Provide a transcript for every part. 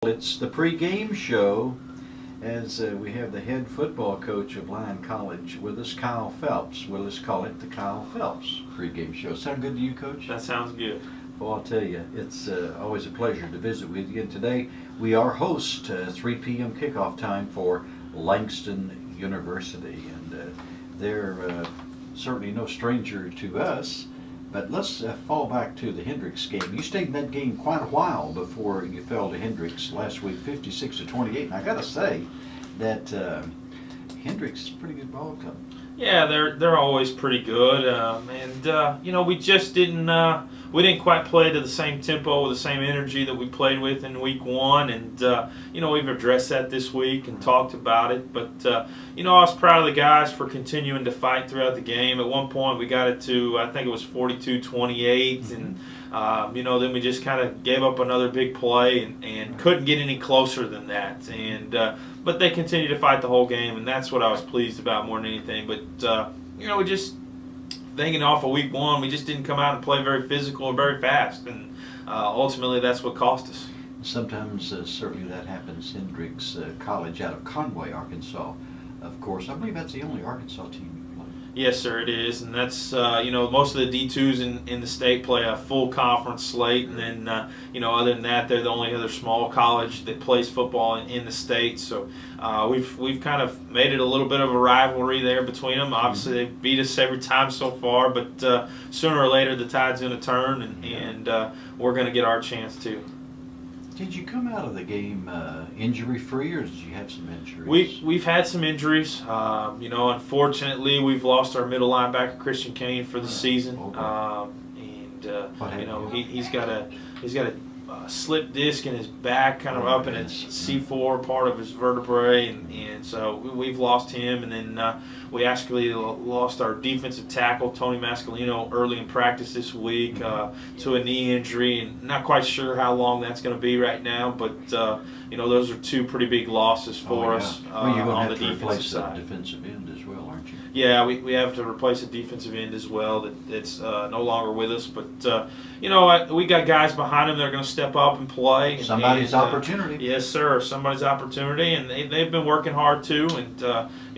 It's the pregame show as we have the head football coach of Lyon College with us, Kyle Phelps. We'll just call it the Kyle Phelps pregame show. Sound good to you, Coach? That sounds good. Well, I'll tell you, it's always a pleasure to visit with you. And today we are host 3 p.m. kickoff time for Langston University. And they're certainly no stranger to us. But let's fall back to the Hendricks game. You stayed in that game quite a while before you fell to Hendricks last week, 56-28. And I got to say that Hendricks is a pretty good ball club. Yeah, they're always pretty good, we just didn't quite play to the same tempo, with the same energy that we played with in week one, and we've addressed that this week and talked about it. But I was proud of the guys for continuing to fight throughout the game. At one point, we got it to I think it was 42-28, and then we just kind of gave up another big play and couldn't get any closer than that. And but they continued to fight the whole game, and that's what I was pleased about more than anything. But we just thinking off of week one, we just didn't come out and play very physical or very fast, and ultimately that's what cost us. Sometimes certainly that happens. Hendricks College out of Conway, Arkansas. Of course, I believe that's the only Arkansas team you play. Yes, sir, it is, and that's most of the D2s in the state play a full conference slate, and then other than that, they're the only other small college that plays football in the state. So we've kind of made it a little bit of a rivalry there between them. Obviously, they beat us every time so far, but sooner or later the tide's going to turn, and we're going to get our chance too. Did you come out of the game injury-free, or did you have some injuries? We've had some injuries. Unfortunately, we've lost our middle linebacker Christian Kane for the season. Okay. He's got a slip disc in his back, kind of up in its C4 part of his vertebrae, and so we've lost him. And then we actually lost our defensive tackle Tony Mascalino early in practice this week to a knee injury, and not quite sure how long that's going to be right now. But those are two pretty big losses for us on the defensive side. Defensive end as well, aren't you? Yeah, we have to replace a defensive end as well that's no longer with us. But, we got guys behind them that are going to step up and play. Somebody's opportunity. Yes, sir, somebody's opportunity. And they've been working hard, too. And,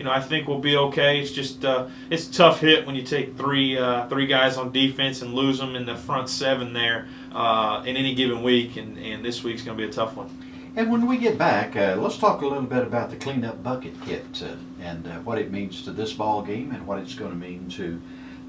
I think we'll be okay. It's just it's a tough hit when you take three guys on defense and lose them in the front seven there in any given week. And this week's going to be a tough one. And when we get back, let's talk a little bit about the cleanup bucket kit and what it means to this ball game and what it's going to mean to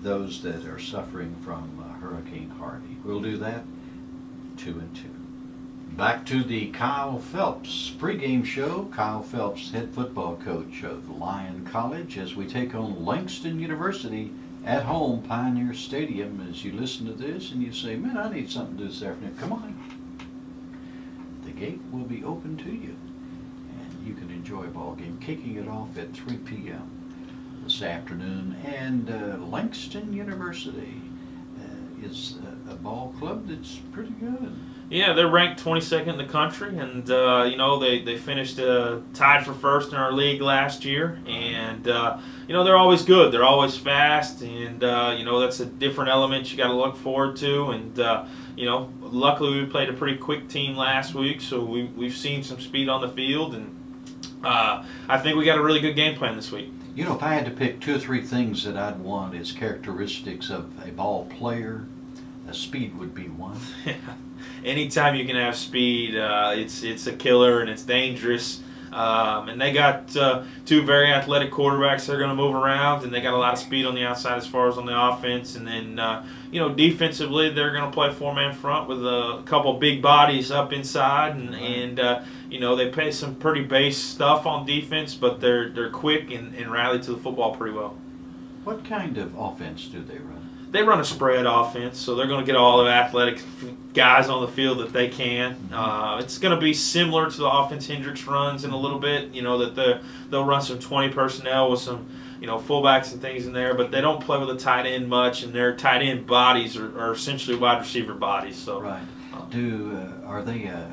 those that are suffering from Hurricane Harvey. We'll do that 2 and 2. Back to the Kyle Phelps pregame show. Kyle Phelps, head football coach of Lyon College, as we take on Langston University at home, Pioneer Stadium. As you listen to this and you say, man, I need something to do this afternoon. Come on. The gate will be open to you, and you can enjoy a ball game, kicking it off at 3 p.m. this afternoon. And Langston University is a ball club that's pretty good. Yeah, they're ranked 22nd in the country, and they finished tied for first in our league last year. And they're always good. They're always fast, and that's a different element you got to look forward to. And luckily we played a pretty quick team last week, so we've seen some speed on the field, and I think we got a really good game plan this week. If I had to pick 2 or 3 things that I'd want as characteristics of a ball player, speed would be one. Anytime you can have speed, it's a killer and it's dangerous. And they got 2 very athletic quarterbacks that are going to move around, and they got a lot of speed on the outside as far as on the offense. And then, defensively, they're going to play 4-man front with a couple big bodies up inside, and they play some pretty base stuff on defense, but they're quick and rally to the football pretty well. What kind of offense do they run? They run a spread offense, so they're going to get all the athletic guys on the field that they can. It's going to be similar to the offense Hendricks runs in a little bit, that they'll run some 20 personnel with some, fullbacks and things in there, but they don't play with a tight end much, and their tight end bodies are essentially wide receiver bodies. So right. Are they a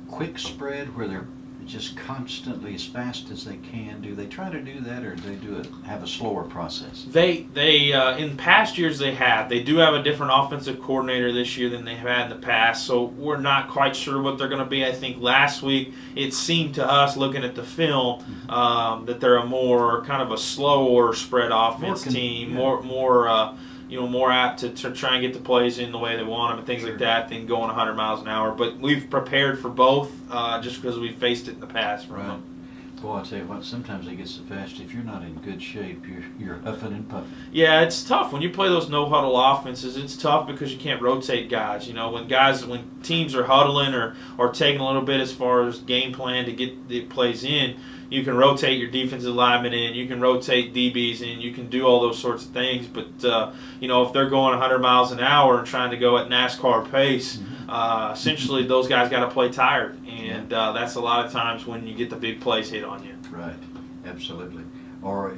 quick spread where they're just constantly as fast as they can? Do they try to do that, or do they have a slower process? They in past years they have. They do have a different offensive coordinator this year than they've had in the past, so we're not quite sure what they're going to be. I think last week it seemed to us, looking at the film, that they're a more kind of a slower spread offense team, more apt to try and get the plays in the way they want them and things like that than going 100 miles an hour. But we've prepared for both just because we've faced it in the past from them. Boy, I'll tell you what, sometimes they get so fast, if you're not in good shape, you're huffing and puffing. Yeah, it's tough. When you play those no-huddle offenses, it's tough because you can't rotate guys. When teams are huddling or taking a little bit as far as game plan to get the plays in, you can rotate your defensive linemen in, you can rotate DBs in, you can do all those sorts of things. But, if they're going 100 miles an hour and trying to go at NASCAR pace, essentially those guys got to play tired. And that's a lot of times when you get the big plays hit on you. Right, absolutely. Or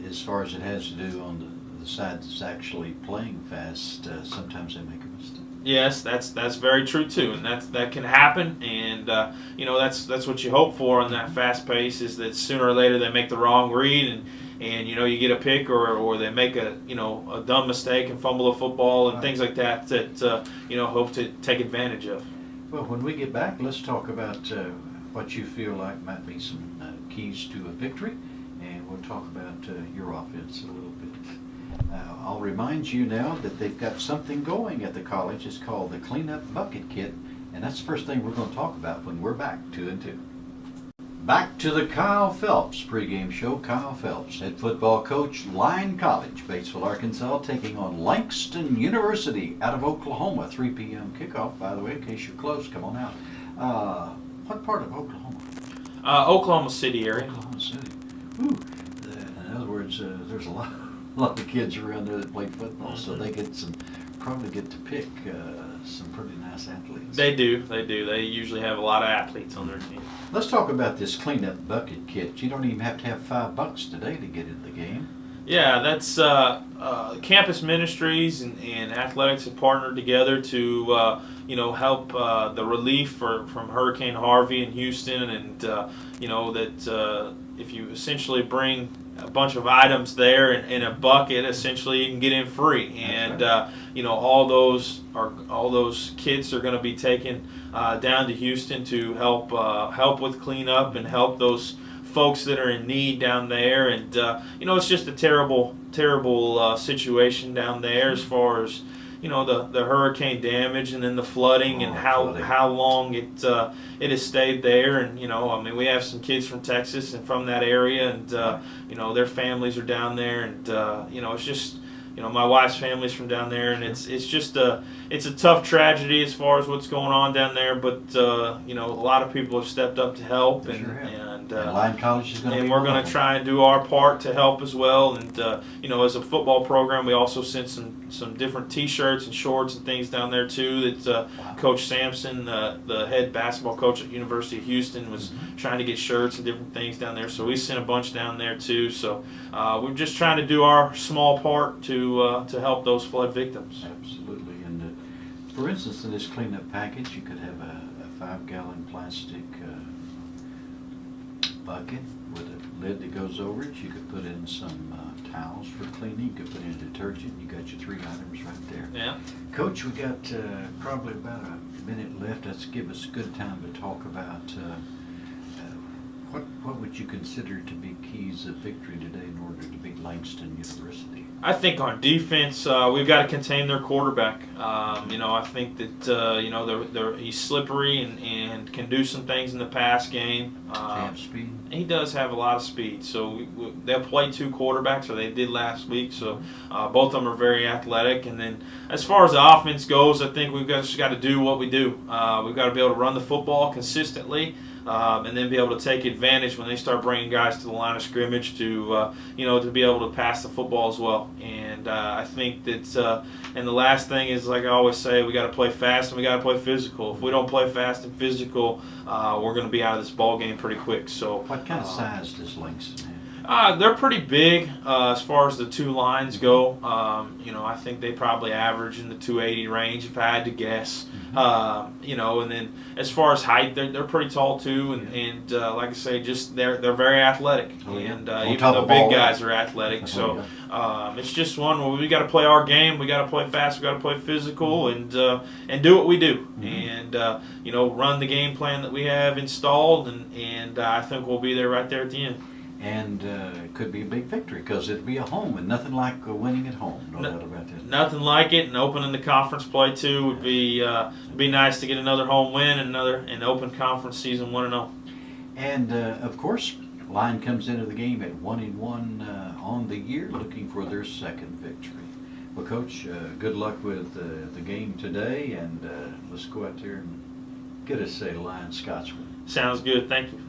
as far as it has to do on the side that's actually playing fast, sometimes they make a mistake. Yes, that's very true too, and that can happen. And that's what you hope for on that fast pace, is that sooner or later they make the wrong read and you get a pick or they make a dumb mistake and fumble a football and things like that hope to take advantage of. Well, when we get back, let's talk about what you feel like might be some keys to a victory, and we'll talk about your offense a little bit. I'll remind you now that they've got something going at the college. It's called the Cleanup Bucket Kit, and that's the first thing we're going to talk about when we're back, 2 and 2. Back to the Kyle Phelps pregame show. Kyle Phelps, head football coach, Lyon College, Batesville, Arkansas, taking on Langston University out of Oklahoma. 3 p.m. kickoff, by the way, in case you're close, come on out. What part of Oklahoma? Oklahoma City area. Oklahoma City. Ooh. In other words, there's a lot of kids around there that play football, so they probably get to pick some pretty nice athletes. They do. They usually have a lot of athletes on their team. Let's talk about this cleanup bucket kit. You don't even have to have $5 today to get into the game. Yeah, that's campus ministries and athletics have partnered together to help the relief from Hurricane Harvey in Houston, and that if you essentially bring a bunch of items there in a bucket, essentially you can get in free. And right. All those kits are going to be taken down to Houston to help with cleanup and help those folks that are in need down there. And it's just a terrible situation down there as far as the hurricane damage and then the flooding and how long it has stayed there. And we have some kids from Texas and from that area, and their families are down there, and it's just my wife's family's from down there, and it's just it's a tough tragedy as far as what's going on down there. But a lot of people have stepped up to help, and Lyon College is going to, and we're going to try and do our part to help as well. And as a football program, we also sent some different T-shirts and shorts and things down there too. That Coach Sampson, the head basketball coach at University of Houston, was trying to get shirts and different things down there. So we sent a bunch down there too. So we're just trying to do our small part to help those flood victims. Absolutely. And for instance, in this cleanup package, you could have a 5-gallon plastic bucket with a lid that goes over it. You could put in some towels for cleaning. You could put in detergent. You got your 3 items right there. Yeah. Coach, we got probably about a minute left. Let's give us a good time to talk about what would you consider to be keys of victory today in order to beat Langston University? I think on defense, we've got to contain their quarterback. I think that he's slippery and can do some things in the pass game. Speed. He does have a lot of speed. So they'll play 2 quarterbacks, or they did last week. So both of them are very athletic. And then as far as the offense goes, I think we've just got to do what we do. We've got to be able to run the football consistently. And then be able to take advantage when they start bringing guys to the line of scrimmage to be able to pass the football as well. And I think that, and the last thing is, like I always say, we got to play fast and we got to play physical. If we don't play fast and physical, we're going to be out of this ball game pretty quick. So, what kind of size does Langston have? They're pretty big as far as the two lines go. I think they probably average in the 280 range if I had to guess. And then as far as height, they're pretty tall too, and like I say, just they're very athletic, and even the big guys are athletic. So it's just one where we got to play our game. We got to play fast. We got to play physical, and do what we do, and run the game plan that we have installed, and I think we'll be there right there at the end. And it could be a big victory because it'd be a home, and nothing like winning at home. No doubt about that. Nothing like it, and opening the conference play too would be nice to get another home win and an open conference season 1-0. And of course, Lyon comes into the game at 1-1 on the year, looking for their second victory. Well, Coach, good luck with the game today, and let's go out there and get us a Lyon Scots win. Sounds good. Thank you.